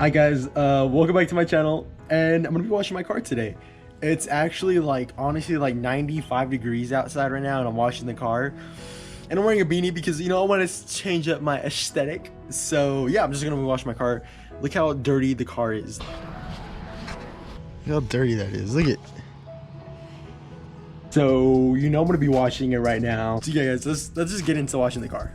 Hi guys, welcome back to my channel, and I'm gonna be washing my car today. It's actually like honestly like 95 degrees outside right now, and I'm washing the car. And I'm wearing a beanie because I want to change up my aesthetic. So yeah, I'm just gonna wash my car. Look how dirty the car is. Look how dirty that is. Look at. So I'm gonna be washing it right now. So yeah, guys, let's just get into washing the car.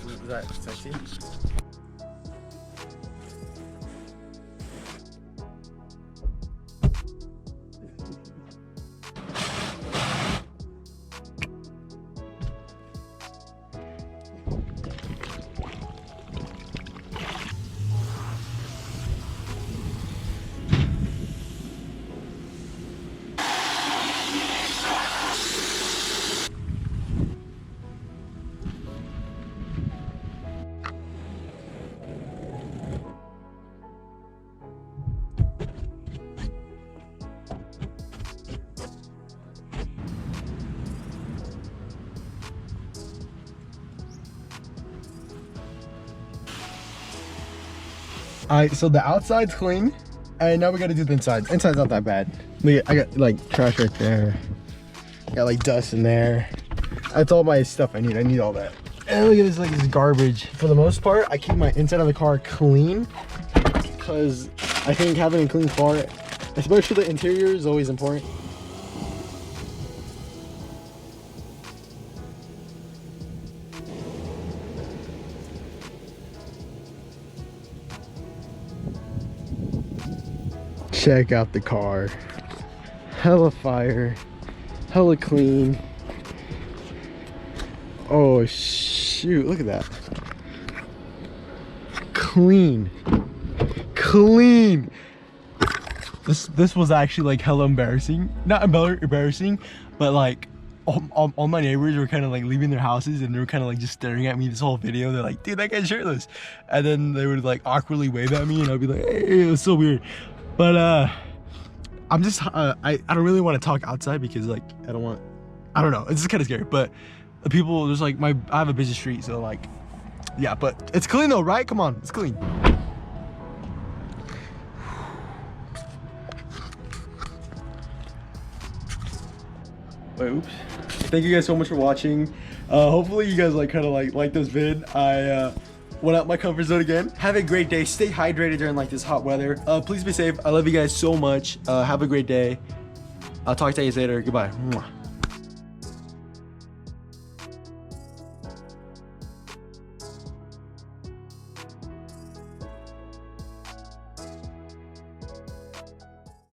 Is that sexy? Alright, so the outside's clean, and now we gotta do the inside. Inside's not that bad. Look, I got like trash right there. Got like dust in there. That's all my stuff I need. I need all that. And look at this, like this garbage. For the most part, I keep my inside of the car clean because I think having a clean car, especially the interior, is always important. Check out the car. Hella fire. Hella clean. Oh shoot, look at that. Clean. Clean. This was actually like hella embarrassing. Not embarrassing, but like all my neighbors were kind of like leaving their houses, and they were kind of like just staring at me this whole video. They're like, dude, that guy's shirtless. And then they would like awkwardly wave at me, and I'd be like, hey, it was so weird. But I'm just I don't really want to talk outside because like I don't know, it's just kind of scary. But the people, there's like I have a busy street, so like yeah, but it's clean though, right? Come on, it's clean. Wait, oops. Thank you guys so much for watching. Hopefully you guys kind of like this vid. I went out my comfort zone again. Have a great day. Stay hydrated during like this hot weather. Please be safe. I love you guys so much. Have a great day. I'll talk to you guys later. Goodbye. Mwah.